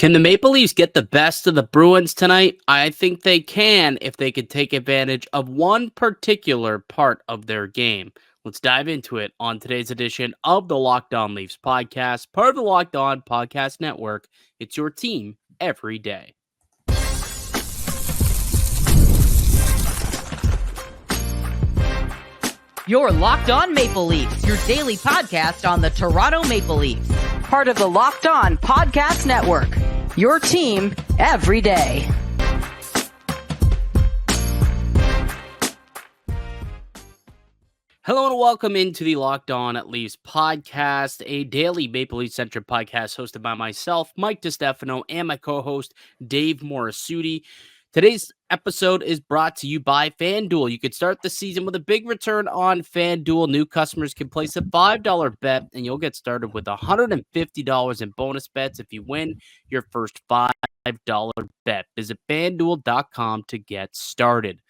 Can the Maple Leafs get the best of the Bruins tonight? I think they can if they could take advantage of one particular part of their game. Let's dive into it on today's edition of the Locked On Leafs podcast, part of the Locked On Podcast Network. It's your team every day. You're Locked On Maple Leafs, your daily podcast on the Toronto Maple Leafs. Part of the Locked On Podcast Network, your team every day. Hello and welcome into the Locked On Leafs podcast, a daily Maple Leafs-centric podcast hosted by myself, Mike DiStefano, and my co-host, Dave Morassutti. Today's episode is brought to you by FanDuel. You could start the season with a big return on FanDuel. New customers can place a $5 bet, and you'll get started with $150 in bonus bets if you win your first $5 bet. Visit FanDuel.com to get started.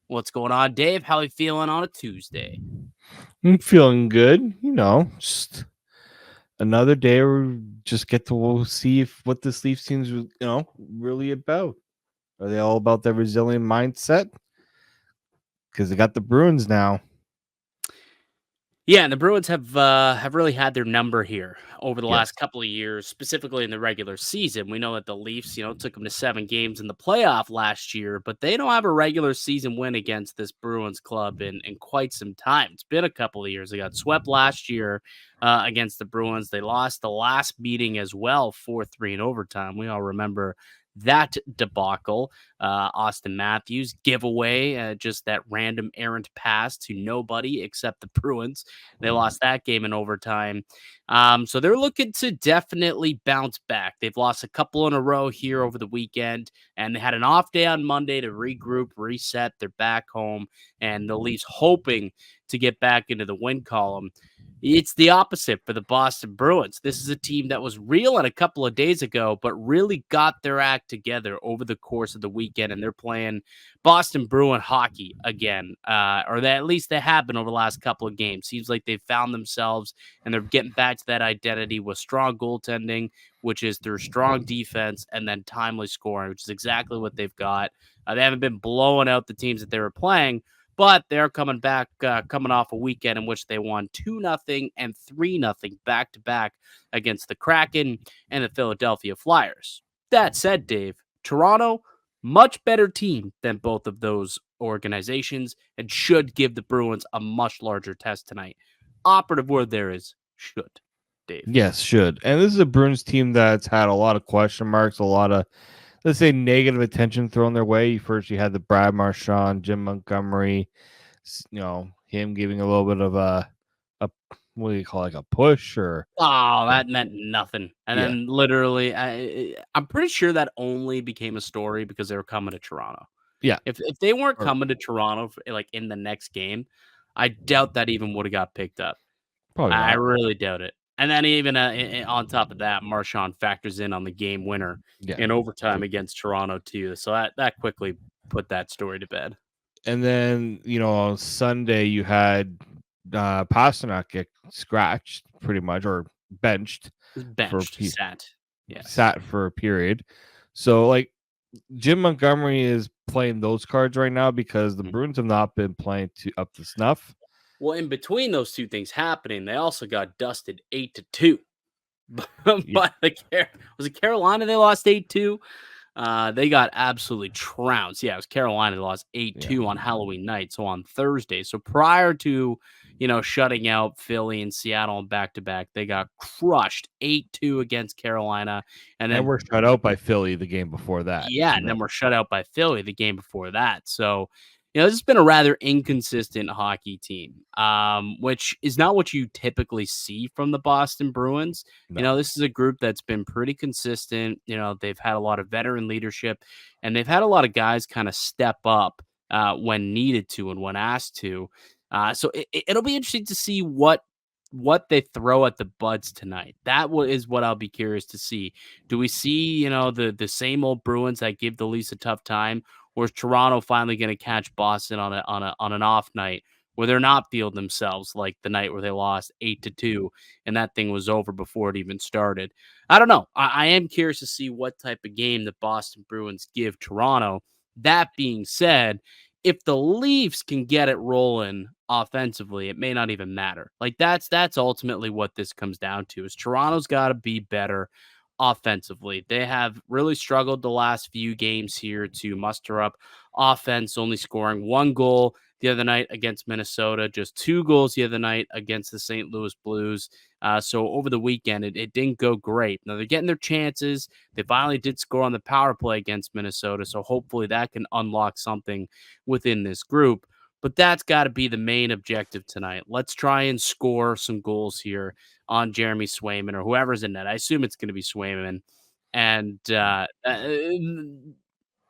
What's going on, Dave? How are you feeling on a Tuesday? I'm feeling good. Just another day where we just get to see what this Leafs team's, really about. Are they all about their resilient mindset? Because they got the Bruins now. Yeah, and the Bruins have really had their number here over the last couple of years, specifically in the regular season. We know that the Leafs, took them to 7 games in the playoff last year, but they don't have a regular season win against this Bruins club in quite some time. It's been a couple of years. They got swept last year against the Bruins. They lost the last meeting as well, 4-3 in overtime. We all remember that debacle. Austin Matthews giveaway, just that random errant pass to nobody except the Bruins. They lost that game in overtime. So they're looking to definitely bounce back. They've lost a couple in a row here over the weekend, and they had an off day on Monday to regroup, reset. They're back home, and the Leafs hoping to get back into the win column. It's the opposite for the Boston Bruins. This is a team that was reeling a couple of days ago, but really got their act together over the course of the weekend, and they're playing Boston Bruin hockey again, or at least they have been over the last couple of games. Seems like they've found themselves, and they're getting back to that identity with strong goaltending, which is through strong defense, and then timely scoring, which is exactly what they've got. They haven't been blowing out the teams that they were playing, but they're coming back, coming off a weekend in which they won 2-0 and 3-0 back-to-back against the Kraken and the Philadelphia Flyers. That said, Dave, Toronto, much better team than both of those organizations and should give the Bruins a much larger test tonight. Operative word there is should, Dave. Yes, should. And this is a Bruins team that's had a lot of question marks, a lot of, let's say, negative attention thrown their way. First, you had the Brad Marchand, Jim Montgomery, him giving a little bit of a what do you call it, like a push or? Oh, that meant nothing. And then literally, I'm pretty sure that only became a story because they were coming to Toronto. Yeah. If they weren't coming to Toronto in the next game, I doubt that even would have got picked up. Probably I not. really doubt it. And then even on top of that, Marchand factors in on the game winner in overtime against Toronto too. So that quickly put that story to bed. And then, on Sunday you had Pasternak get scratched pretty much, or benched. Sat for a period. So Jim Montgomery is playing those cards right now because the Bruins have not been playing up to snuff. Well, in between those two things happening, they also got dusted 8-2. But was it Carolina they lost 8-2? They got absolutely trounced. Yeah, it was Carolina that lost 8-2 on Halloween night, so on Thursday. So prior to, shutting out Philly and Seattle on back-to-back, they got crushed 8-2 against Carolina. And then we're shut out by Philly the game before that. Yeah, and then we're shut out by Philly the game before that. So, this has been a rather inconsistent hockey team, which is not what you typically see from the Boston Bruins. No. This is a group that's been pretty consistent. They've had a lot of veteran leadership, and they've had a lot of guys kind of step up when needed to and when asked to. So it'll be interesting to see what they throw at the Buds tonight. That is what I'll be curious to see. Do we see, the same old Bruins that give the Leafs a tough time? Or is Toronto finally going to catch Boston on an off night where they're not feeling themselves like the night where they lost 8-2 and that thing was over before it even started. I don't know. I am curious to see what type of game the Boston Bruins give Toronto. That being said, if the Leafs can get it rolling offensively, it may not even matter. Like that's ultimately what this comes down to is Toronto's got to be better offensively. They have really struggled the last few games here to muster up offense, only scoring 1 goal the other night against Minnesota, just 2 goals the other night against the St. Louis Blues. So over the weekend, it didn't go great. Now they're getting their chances. They finally did score on the power play against Minnesota. So hopefully that can unlock something within this group. But that's got to be the main objective tonight. Let's try and score some goals here on Jeremy Swayman or whoever's in net. I assume it's going to be Swayman. And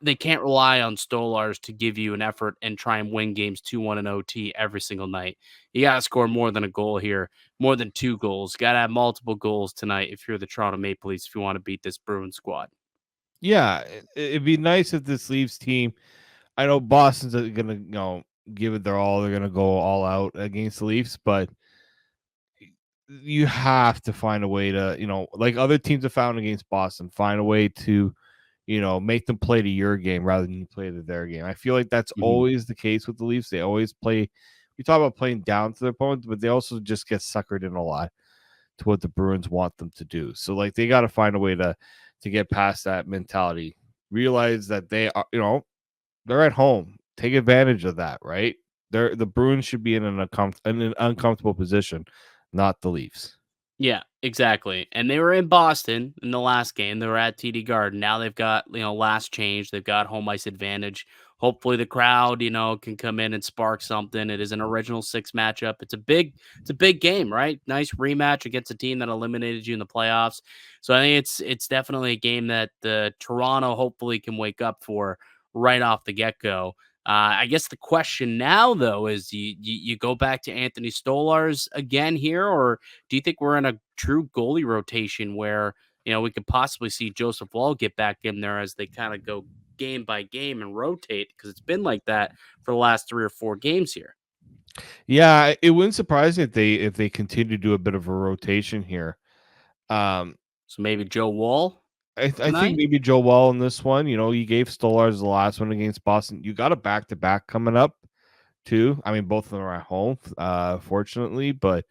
they can't rely on Stolars to give you an effort and try and win games 2-1 in OT every single night. You got to score more than a goal here, more than 2 goals. Got to have multiple goals tonight if you're the Toronto Maple Leafs, if you want to beat this Bruins squad. Yeah, it'd be nice if this Leafs team. I know Boston's gonna, give it their all. They're gonna go all out against the Leafs, but you have to find a way to, like other teams have found against Boston, find a way to, make them play to your game rather than you play to their game. I feel like that's always the case with the Leafs. They always play. We talk about playing down to their opponents, but they also just get suckered in a lot to what the Bruins want them to do. So like they got to find a way to get past that mentality. Realize that they are, they're at home. Take advantage of that, right? The Bruins should be in an uncomfortable position, not the Leafs. Yeah, exactly. And they were in Boston in the last game. They were at TD Garden. Now they've got, last change. They've got home ice advantage. Hopefully the crowd, can come in and spark something. It is an original 6 matchup. It's a big game, right? Nice rematch against a team that eliminated you in the playoffs. So I think it's definitely a game that the Toronto hopefully can wake up for right off the get-go. I guess the question now, though, is you go back to Anthony Stolars again here, or do you think we're in a true goalie rotation where, we could possibly see Joseph Woll get back in there as they kind of go game by game and rotate? Because it's been like that for the last 3 or 4 games here. Yeah, it wouldn't surprise me if they continue to do a bit of a rotation here. So maybe Joe Woll I tonight? think maybe Joe Woll in this one. You gave Stolars the last one against Boston. You got a back-to-back coming up too. I mean, both of them are at home, fortunately, but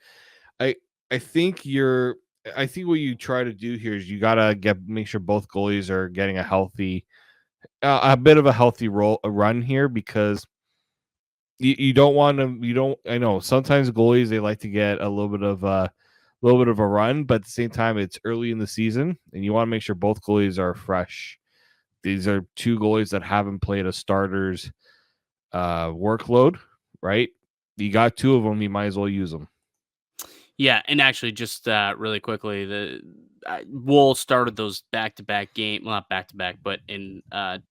I I think you're I think what you try to do here is you gotta make sure both goalies are getting a bit of a healthy run here, because you don't want to you don't I know sometimes goalies, they like to get a little bit of a run, but at the same time it's early in the season and you want to make sure both goalies are fresh. These are 2 goalies that haven't played a starter's workload, right? You got 2 of them, you might as well use them. Yeah, and actually, just really quickly, the Wool started those back-to-back game, well, not back-to-back, but in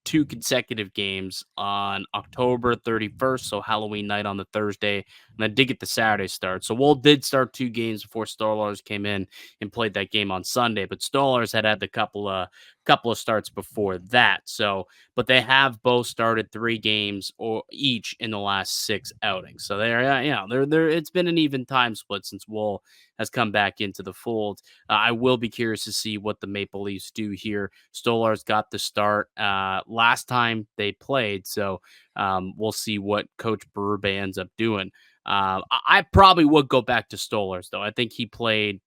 2 consecutive games on October 31st, so Halloween night on the Thursday, and I did get the Saturday start. So Wool did start 2 games before Stolars came in and played that game on Sunday, but Stolars had the couple of starts before that. So, but they have both started 3 games or each in the last 6 outings. So they're it's been an even time split since Wool has come back into the fold. I will be curious to see what the Maple Leafs do here. Stolars got the start last time they played, so we'll see what Coach Berube ends up doing. I probably would go back to Stolars, though. I think he played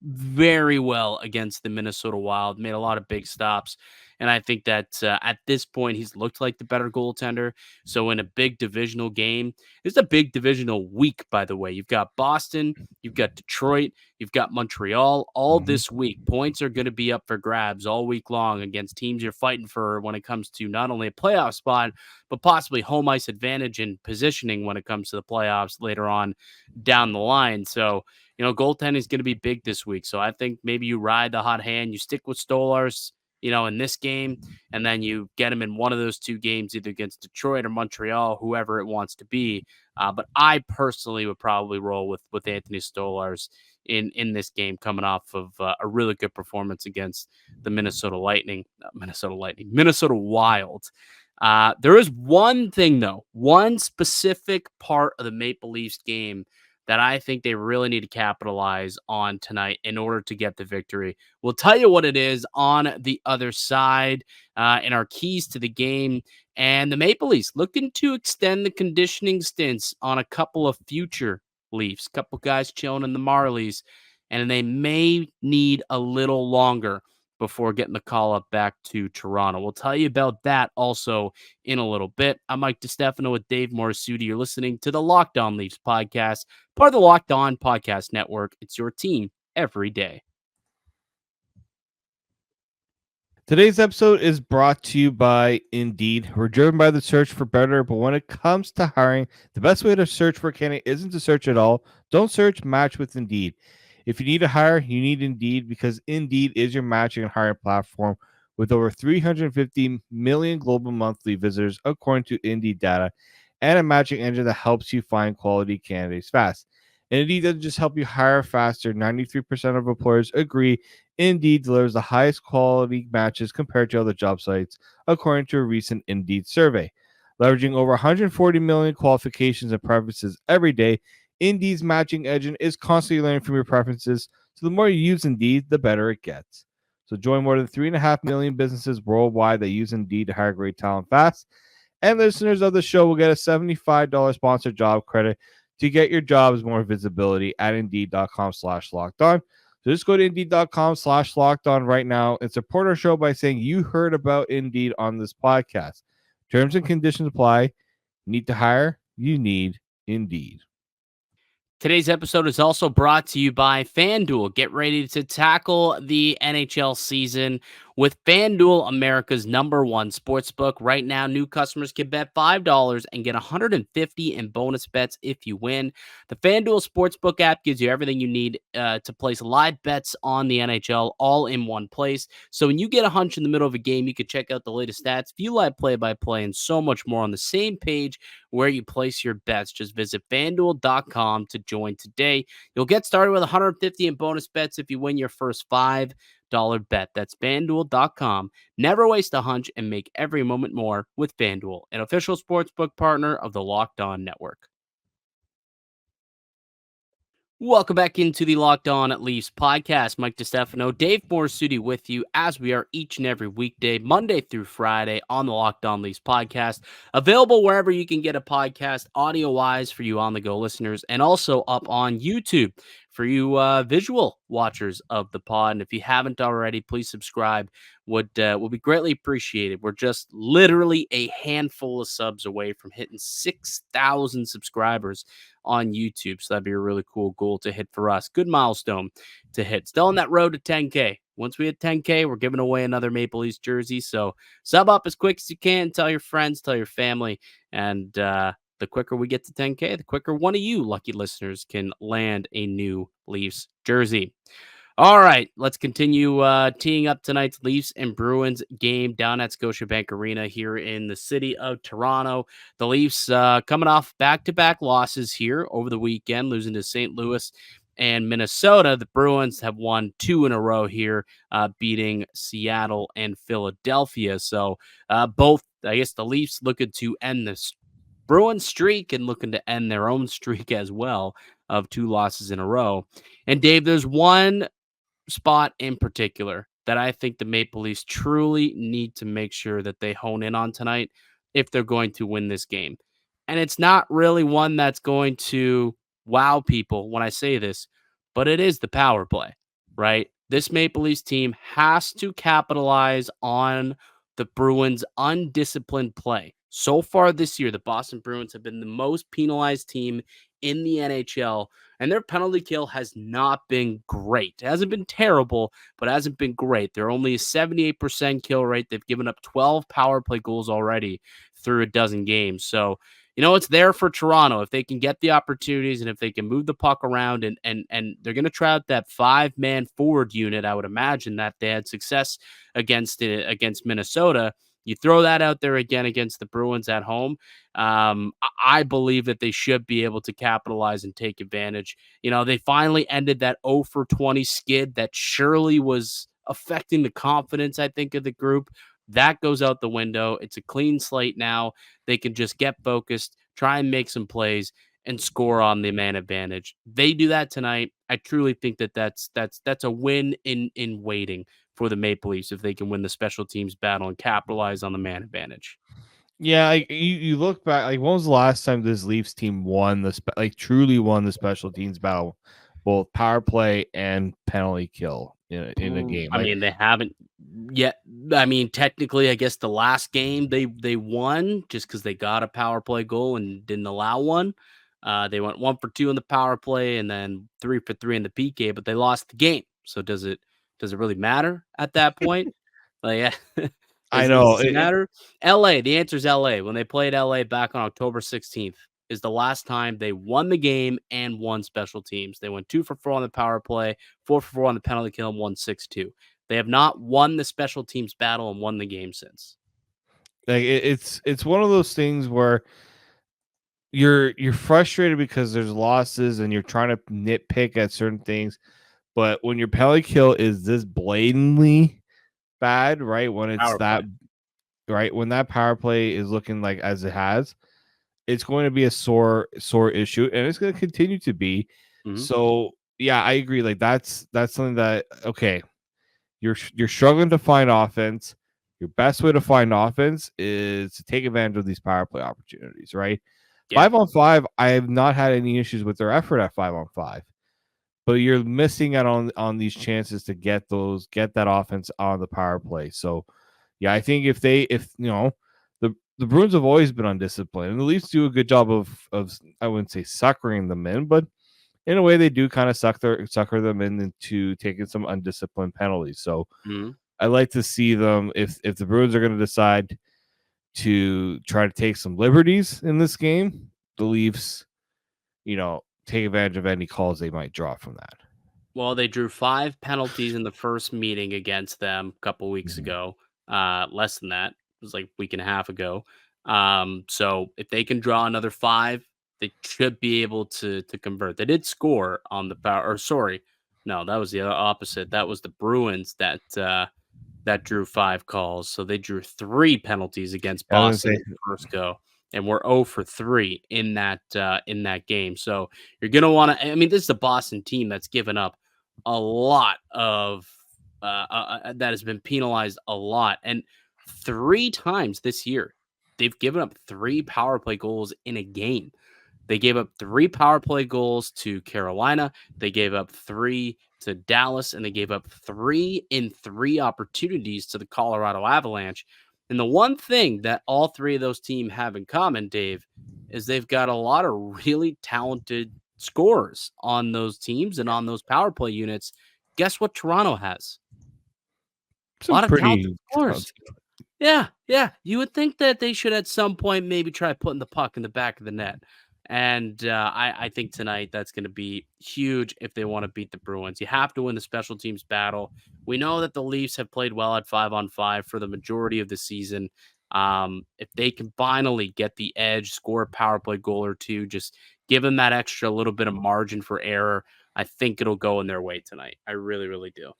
very well against the Minnesota Wild, made a lot of big stops. And I think that at this point, he's looked like the better goaltender. So in a big divisional game, it's a big divisional week, by the way. You've got Boston, you've got Detroit, you've got Montreal all this week. Points are going to be up for grabs all week long against teams you're fighting for when it comes to not only a playoff spot, but possibly home ice advantage and positioning when it comes to the playoffs later on down the line. So, goaltending is going to be big this week. So I think maybe you ride the hot hand, you stick with Stolars, in this game, and then you get him in one of those 2 games, either against Detroit or Montreal, whoever it wants to be. But I personally would probably roll with Anthony Stolars in this game, coming off of a really good performance against the Minnesota Wild. There is one thing, though, one specific part of the Maple Leafs game that I think they really need to capitalize on tonight in order to get the victory. We'll tell you what it is on the other side in our keys to the game. And the Maple Leafs looking to extend the conditioning stints on a couple of future Leafs, couple guys chilling in the Marlies, and they may need a little longer before getting the call up back to Toronto. We'll tell you about that also in a little bit. I'm Mike DiStefano with Dave Morassutti. You're listening to the Locked On Leafs podcast, part of the Locked On Podcast Network. It's your team every day. Today's episode is brought to you by Indeed. We're driven by the search for better, but when it comes to hiring, the best way to search for a candidate isn't to search at all. Don't search, match with Indeed. If you need to hire, you need Indeed because Indeed is your matching and hiring platform with over 350 million global monthly visitors, according to Indeed data, and a matching engine that helps you find quality candidates fast. And Indeed doesn't just help you hire faster. 93% of employers agree Indeed delivers the highest quality matches compared to other job sites, according to a recent Indeed survey. Leveraging over 140 million qualifications and preferences every day, Indeed's matching engine is constantly learning from your preferences, so the more you use Indeed, the better it gets. So join more than 3.5 million businesses worldwide that use Indeed to hire great talent fast. And listeners of the show will get a $75 sponsored job credit to get your jobs more visibility at Indeed.com/locked-on. So just go to Indeed.com/locked-on right now and support our show by saying you heard about Indeed on this podcast. Terms and conditions apply. Need to hire? You need Indeed. Today's episode is also brought to you by FanDuel. Get ready to tackle the NHL season with FanDuel, America's #1 sportsbook. Right now, new customers can bet $5 and get $150 in bonus bets if you win. The FanDuel Sportsbook app gives you everything you need to place live bets on the NHL all in one place. So when you get a hunch in the middle of a game, you can check out the latest stats, view live play-by-play, and so much more on the same page where you place your bets. Just visit FanDuel.com to join today. You'll get started with 150 in bonus bets if you win your first $5 bet. That's FanDuel.com. Never waste a hunch and make every moment more with FanDuel, an official sportsbook partner of the Locked On Network. Welcome back into the Locked On Leafs podcast. Mike DiStefano, Dave Morassutti with you as we are each and every weekday, Monday through Friday on the Locked On Leafs podcast. Available wherever you can get a podcast, audio-wise for you on-the-go listeners, and also up on YouTube for you visual watchers of the pod. And if you haven't already, please subscribe. Would be greatly appreciated. We're just literally a handful of subs away from hitting 6,000 subscribers on YouTube. So that'd be a really cool goal to hit for us. Good milestone to hit. Still on that road to 10K. Once we hit 10K, we're giving away another Maple Leafs jersey. So sub up as quick as you can. Tell your friends, tell your family. And the quicker we get to 10K, the quicker one of you lucky listeners can land a new Leafs jersey. All right, let's continue teeing up tonight's Leafs and Bruins game down at Scotiabank Arena here in the city of Toronto. The Leafs coming off back-to-back losses here over the weekend, losing to St. Louis and Minnesota. The Bruins have won 2 in a row here, beating Seattle and Philadelphia. So both, I guess the Leafs looking to end this Bruins streak and looking to end their own streak as well of 2 losses in a row. And Dave, there's one spot in particular that I think the Maple Leafs truly need to make sure that they hone in on tonight if they're going to win this game. And it's not really one that's going to wow people when I say this, but it is the power play, right? This Maple Leafs team has to capitalize on the Bruins' undisciplined play. So far this year, the Boston Bruins have been the most penalized team in the NHL, and their penalty kill has not been great. It hasn't been terrible, but it hasn't been great. They're only a 78% kill rate. They've given up 12 power play goals already through a dozen games. So, it's there for Toronto if they can get the opportunities and if they can move the puck around and they're going to try out that 5-man forward unit. I would imagine that they had success against Minnesota. You throw that out there again against the Bruins at home. I believe that they should be able to capitalize and take advantage. They finally ended that 0 for 20 skid that surely was affecting the confidence, I think, of the group That goes out the window. It's a clean slate now. They can just get focused, try and make some plays, and score on the man advantage. They do that tonight. I truly think that's a win in waiting for the Maple Leafs if they can win the special teams battle and capitalize on the man advantage. Yeah, you look back, like when was the last time this Leafs team won truly won the special teams battle, both power play and penalty kill in a game? I mean, they haven't yet. I mean, technically, I guess the last game they won just because they got a power play goal and didn't allow one. They went 1 for 2 in the power play and then 3 for 3 in the PK, but they lost the game. So does it really matter at that point? Like, I does know it matter? LA, the answer is LA. When they played LA back on October 16th is the last time they won the game and won special teams. They went 2 for 4 on the power play, 4 for 4 on the penalty kill, and won 6-2. They have not won the special teams battle and won the game since. like it's one of those things where you're frustrated because there's losses and you're trying to nitpick at certain things, but when your penalty kill is this blatantly bad, right? When it's Power that play. right when that power play is looking like as it has, it's going to be a sore issue, and it's going to continue to be. Mhm. So yeah, I agree. Like that's something that okay, you're struggling to find offense. Your best way to find offense is to take advantage of these power play opportunities, right? Yeah. 5-on-5, I have not had any issues with their effort at 5-on-5, but you're missing out on these chances to get that offense on the power play. So yeah, I think if the Bruins have always been undisciplined, and the Leafs do a good job of I wouldn't say suckering them in, but in a way they do kind of sucker them into taking some undisciplined penalties. So Mhm. I like to see them if the Bruins are going to decide to try to take some liberties in this game, the Leafs, take advantage of any calls they might draw from that. Well, they drew 5 penalties in the first meeting against them a couple weeks Mhm. ago. Less than that. It was like a week and a half ago. So if they can draw another 5, they should be able to convert. They did score on the power or sorry. No, that was the opposite. That was the Bruins that drew 5 calls. So they drew 3 penalties against I was Boston gonna in the first go, and we're 0 for 3 in that game. So you're gonna want to. I mean, this is a Boston team that's given up a lot of that has been penalized a lot, and 3 times this year they've given up 3 power play goals in a game. They gave up 3 power play goals to Carolina. They gave up 3 to Dallas, and they gave up 3 in 3 opportunities to the Colorado Avalanche. And the one thing that all 3 of those teams have in common, Dave, is they've got a lot of really talented scorers on those teams and on those power play units. Guess what Toronto has? A some lot of talented pretty scorers. Yeah. You would think that they should at some point maybe try putting the puck in the back of the net. And I think tonight that's going to be huge if they want to beat the Bruins. You have to win the special teams battle. We know that the Leafs have played well at 5-on-5 for the majority of the season. If they can finally get the edge, score a power play goal or two, just give them that extra little bit of margin for error, I think it'll go in their way tonight. I really, really do.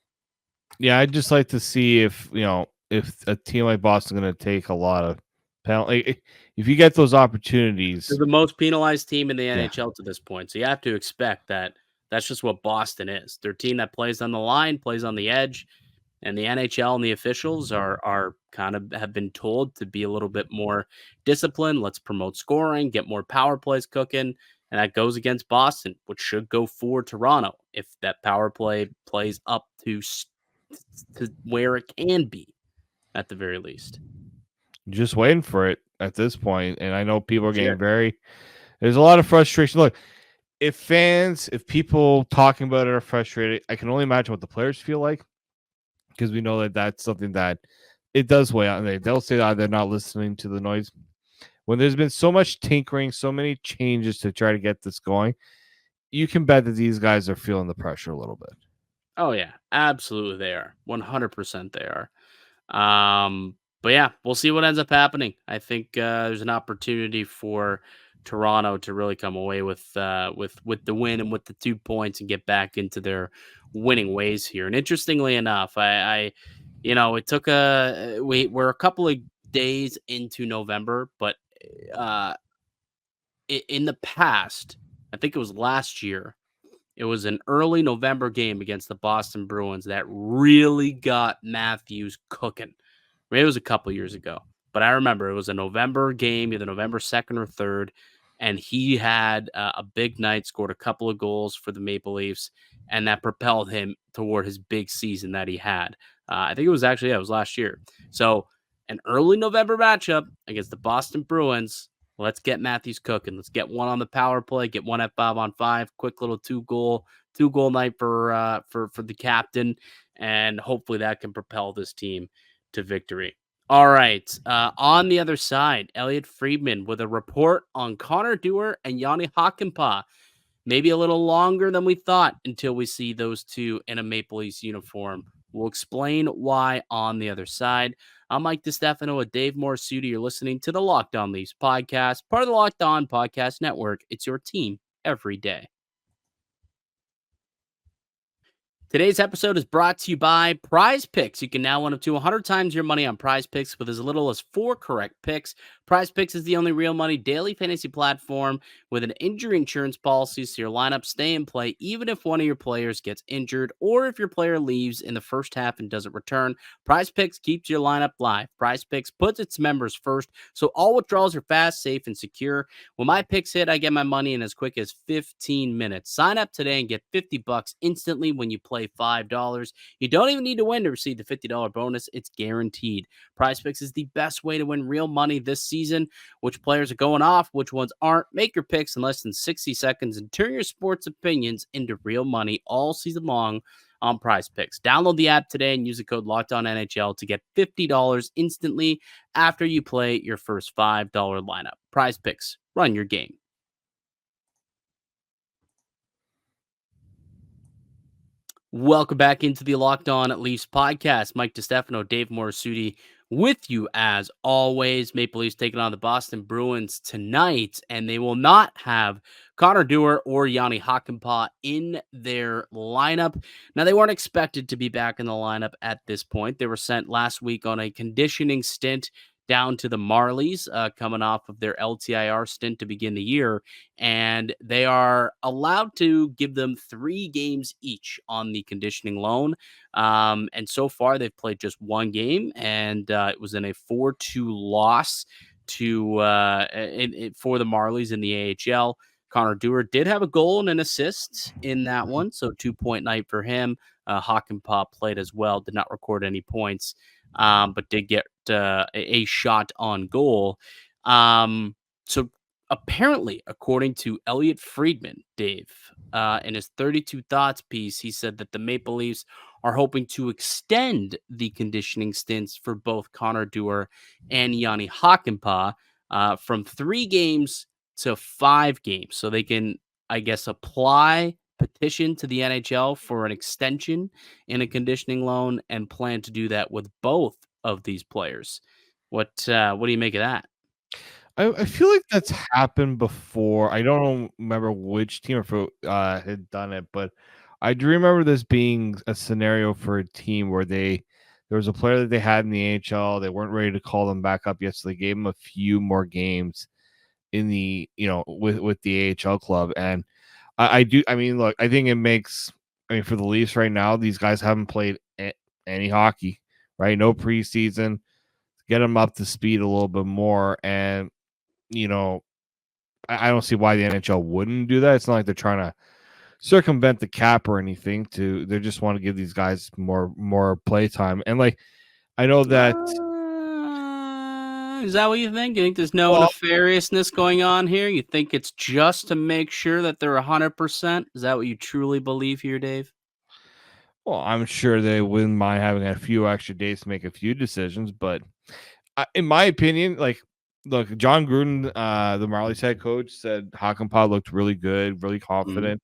Yeah, I'd just like to see if a team like Boston going to take a lot of penalty. If you get those They're opportunities, the most penalized team in the yeah, NHL to this point, so you have to expect that that's just what Boston is. They're a team that plays on the line, plays on the edge, and the NHL and the officials are kind of have been told to be a little bit more disciplined. Let's promote scoring, get more power plays cooking, and that goes against Boston, which should go for Toronto if that power play plays up to where it can be at the very least. just waiting for it at this point. And I know people are getting Sure. there's a lot of frustration. Look, if people talking about it are frustrated, I can only imagine what the players feel like because we know that that's something that it does weigh on. They'll say that they're not listening to the noise. When there's been so much tinkering, so many changes to try to get this going, you can bet that these guys are feeling the pressure a little bit. Oh yeah, absolutely they are. 100% they are. But yeah, we'll see what ends up happening. I think there's an opportunity for Toronto to really come away with the win and with the 2 points and get back into their winning ways here. And interestingly enough, I It took we're a couple of days into November, but uh, in the past, I think it was last year, it was an early November game against the Boston Bruins that really got Matthews cooking. Maybe it was a couple years ago, but I remember it was a November game, either November 2nd or 3rd, and he had a big night, scored a couple of goals for the Maple Leafs, and that propelled him toward his big season that he had. I think it was actually, yeah, it was last year. So an early November matchup against the Boston Bruins. Let's get Matthews cooking. Let's get one on the power play, get one at 5-on-5, quick little two goal night for the captain, and hopefully that can propel this team to victory. All right. On the other side, Elliot Friedman with a report on Connor Dewar and Jani Hakanpaa. Maybe a little longer than we thought until we see those two in a Maple Leafs uniform. We'll explain why on the other side. I'm Mike DiStefano with Dave Morassutti. You're listening to the Locked On Leafs podcast, part of the Locked On Podcast Network. It's your team every day. Today's episode is brought to you by PrizePicks. You can now win up to 100 times your money on PrizePicks with as little as 4 correct picks. PrizePicks is the only real money daily fantasy platform with an injury insurance policy, so your lineups stay in play even if one of your players gets injured or if your player leaves in the first half and doesn't return. PrizePicks keeps your lineup live. PrizePicks puts its members first, so all withdrawals are fast, safe, and secure. When my picks hit, I get my money in as quick as 15 minutes. Sign up today and get $50 instantly when you play $5. You don't even need to win to receive the $50 bonus. It's guaranteed. PrizePicks is the best way to win real money this season. Which players are going off, which ones aren't. Make your picks in less than 60 seconds and turn your sports opinions into real money all season long on PrizePicks. Download the app today and use the code LOCKEDONNHL to get $50 instantly after you play your first $5 lineup. PrizePicks, run your game. Welcome back into the Locked On Leafs podcast. Mike DiStefano, Dave Morassutti with you as always. Maple Leafs taking on the Boston Bruins tonight, and they will not have Connor Dewar or Jani Hakanpaa in their lineup. Now, they weren't expected to be back in the lineup at this point. They were sent last week on a conditioning stint down to the Marlies, coming off of their LTIR stint to begin the year, and they are allowed to give them 3 games each on the conditioning loan. And so far, they've played just 1 game, and it was in a 4-2 loss to for the Marlies in the AHL. Connor Dewar did have a goal and an assist in that one, so 2-point night for him. Hakanpaa played as well, did not record any points, but did get a shot on goal. So apparently, according to Elliot Friedman, Dave, in his 32 Thoughts piece, he said that the Maple Leafs are hoping to extend the conditioning stints for both Connor Dewar and Jani Hakanpaa from 3 games to 5 games. So they can, I guess, petition to the NHL for an extension in a conditioning loan and plan to do that with both of these players. What do you make of that? I feel like that's happened before. I don't remember which team had done it, but I do remember this being a scenario for a team where there was a player that they had in the AHL. They weren't ready to call them back up yet, so they gave them a few more games in the with the AHL club. And I mean, look, I think it makes. I mean, for the Leafs right now, these guys haven't played any hockey, right? No preseason. Get them up to speed a little bit more, and I don't see why the NHL wouldn't do that. It's not like they're trying to circumvent the cap or anything. They just want to give these guys more play time. And I know that. Is that what you think? You think there's no nefariousness going on here? You think it's just to make sure that they're 100%? Is that what you truly believe here, Dave? Well, I'm sure they wouldn't mind having a few extra days to make a few decisions, but in my opinion, look, John Gruden, the Marlies head coach, said Hakanpaa looked really good, really confident.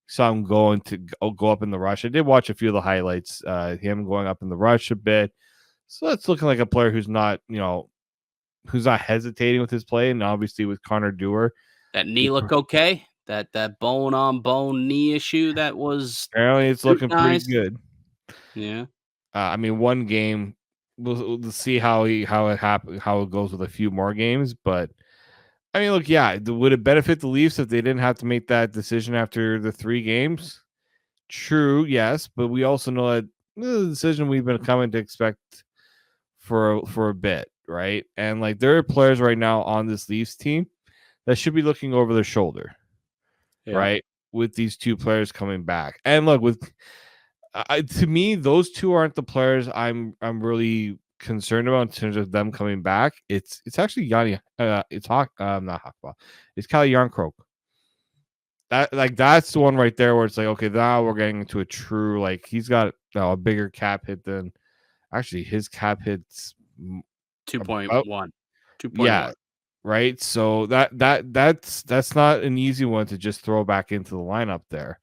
Saw him going to go up in the rush. I did watch a few of the highlights, him going up in the rush a bit. So that's looking like a player who's not hesitating with his play. And obviously with Connor Dewar, that knee look okay. That bone on bone knee issue that was apparently it's looking pretty good. Yeah. I mean, one game, we'll see how it goes with a few more games. But I mean, look, yeah, would it benefit the Leafs if they didn't have to make that decision after the 3 games? True, yes, but we also know that the decision we've been coming to expect for a bit, right? And like there are players right now on this Leafs team that should be looking over their shoulder, right? With these 2 players coming back. And look, with to me, those 2 aren't the players I'm really concerned about in terms of them coming back. It's actually Jani. It's not Hakanpaa. It's Calle Jarnkrok. That's the one right there where it's like, okay, now we're getting into a true, like, he's got a bigger cap hit than actually his cap hits 2.1. about, 2.1. yeah, right. So that's not an easy one to just throw back into the lineup there.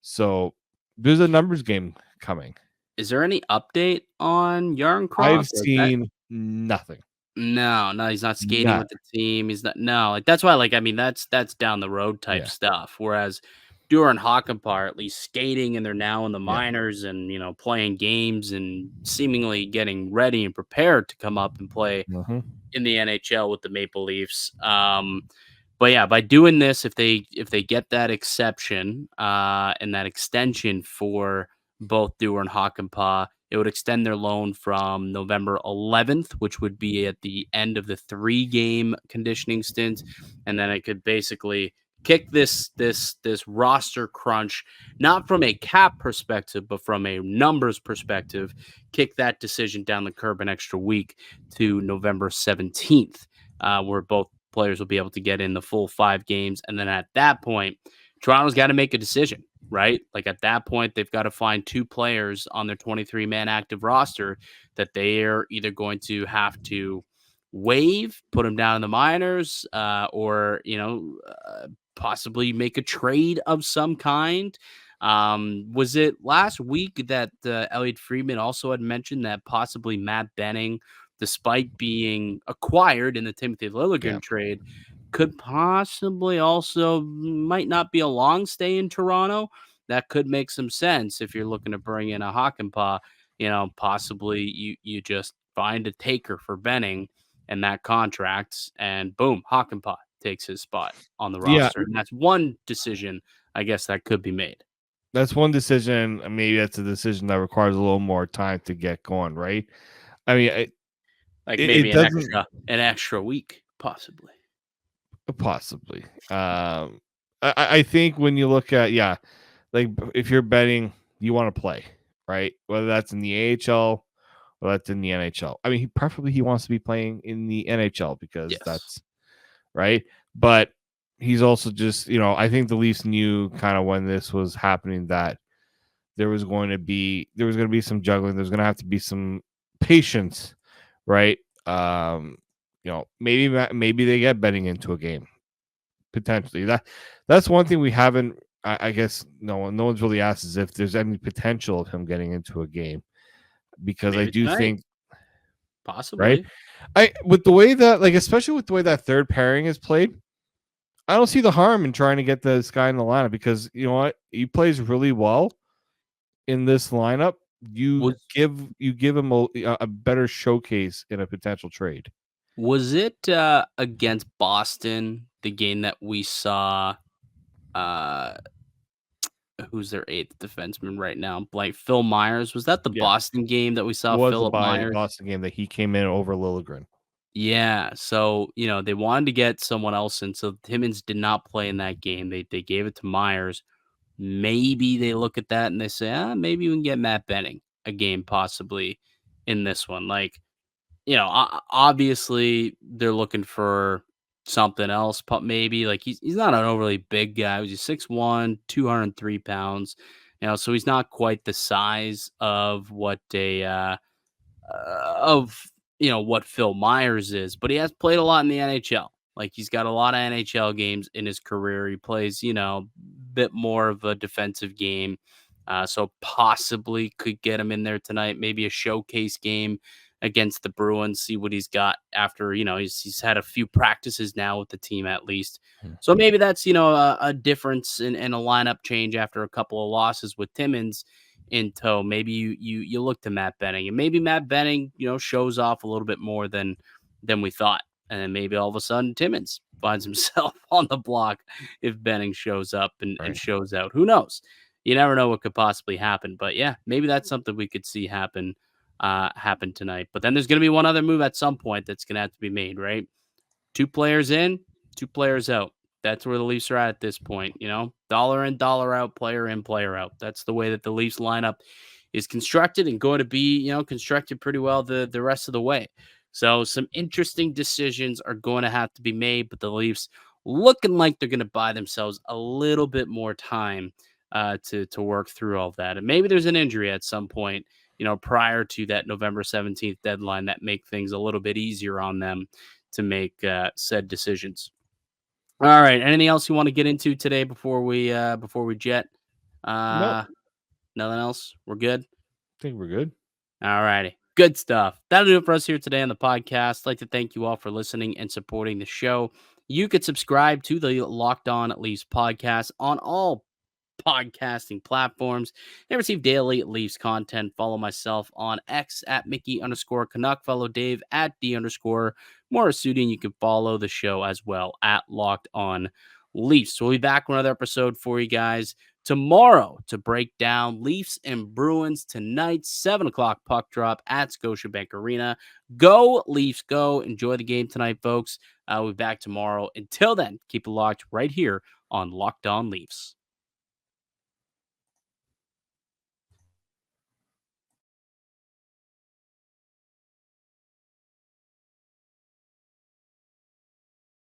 So there's a numbers game coming. Is there any update on Jarnkrok? I've seen nothing. No, he's not skating with the team. He's not. No, like that's why. Like I mean, that's down the road type stuff. Whereas Dewar and Hakanpaa are at least skating, and they're now in the minors, and playing games and seemingly getting ready and prepared to come up and play in the NHL with the Maple Leafs. But yeah, by doing this, if they get that exception and that extension for both Dewar and Hakanpaa, it would extend their loan from November 11th, which would be at the end of the 3-game conditioning stint, and then it could basically kick this roster crunch, not from a cap perspective, but from a numbers perspective, kick that decision down the curb an extra week to November 17th, where both players will be able to get in the full 5 games, and then at that point, Toronto's got to make a decision. Right? Like at that point, they've got to find 2 players on their 23-man active roster that they are either going to have to waive, put them down in the minors, or, possibly make a trade of some kind. Was it last week that Elliot Friedman also had mentioned that possibly Matt Benning, despite being acquired in the Timothy Liljegren trade, could possibly also might not be a long stay in Toronto? That could make some sense if you're looking to bring in a Hakanpaa. Possibly you just find a taker for Benning and that contract, and boom, Hakanpaa takes his spot on the roster. And that's one decision, I guess, that could be made. That's one decision. Maybe that's a decision that requires a little more time to get going, right? I mean, maybe an extra week, possibly. I think when you look at like if you're betting, you want to play, right? Whether that's in the AHL or that's in the NHL. I mean, preferably he wants to be playing in the NHL because that's right. But he's also just, I think the Leafs knew kind of when this was happening that there was going to be some juggling. There's going to have to be some patience, right? Maybe they get betting into a game potentially. That's one thing we haven't. I guess no one's really asked is if there's any potential of him getting into a game, because maybe I do think possibly right. With the way that especially with the way that third pairing is played, I don't see the harm in trying to get this guy in the lineup because you know what, he plays really well in this lineup. You give him a better showcase in a potential trade. Was it against Boston, the game that we saw? Who's their 8th defenseman right now? Like Phil Myers. Was that the Boston game that we saw? Philip Myers. Boston game that he came in over Liljegren. Yeah, so they wanted to get someone else in. So Timmins did not play in that game. They gave it to Myers. Maybe they look at that and they say, maybe we can get Matt Benning a game possibly in this one. Like, obviously they're looking for something else, but maybe like he's not an overly big guy. He's 6'1", 203 pounds, so he's not quite the size of what what Phil Myers is, but he has played a lot in the NHL. Like he's got a lot of NHL games in his career. He plays, a bit more of a defensive game. So possibly could get him in there tonight, maybe a showcase game against the Bruins, see what he's got after, he's had a few practices now with the team at least. So maybe that's, a difference in a lineup change after a couple of losses with Timmins in tow, maybe you look to Matt Benning, and maybe Matt Benning, shows off a little bit more than we thought. And then maybe all of a sudden Timmins finds himself on the block if Benning shows up and shows out. Who knows? You never know what could possibly happen. But yeah, maybe that's something we could see happen tonight. But then there's going to be one other move at some point that's going to have to be made, right? 2 players in, 2 players out. That's where the Leafs are at this point, dollar in, dollar out, player in, player out. That's the way that the Leafs lineup is constructed and going to be, constructed pretty well the rest of the way. So some interesting decisions are going to have to be made, but the Leafs looking like they're going to buy themselves a little bit more time to work through all of that. And maybe there's an injury at some point, prior to that November 17th deadline that make things a little bit easier on them to make said decisions. All right. Anything else you want to get into today before we jet? No. Nothing else? We're good? I think we're good. All righty. Good stuff. That'll do it for us here today on the podcast. I'd like to thank you all for listening and supporting the show. You could subscribe to the Locked On Leafs podcast on all podcasting platforms and receive daily Leafs content. Follow myself on X at Mickey_Canuck. Follow Dave at D_Morassutti. And you can follow the show as well at Locked On Leafs. So we'll be back with another episode for you guys tomorrow to break down Leafs and Bruins tonight, 7 o'clock puck drop at Scotiabank Arena. Go Leafs, go. Enjoy the game tonight, folks. We'll be back tomorrow. Until then, keep it locked right here on Locked On Leafs.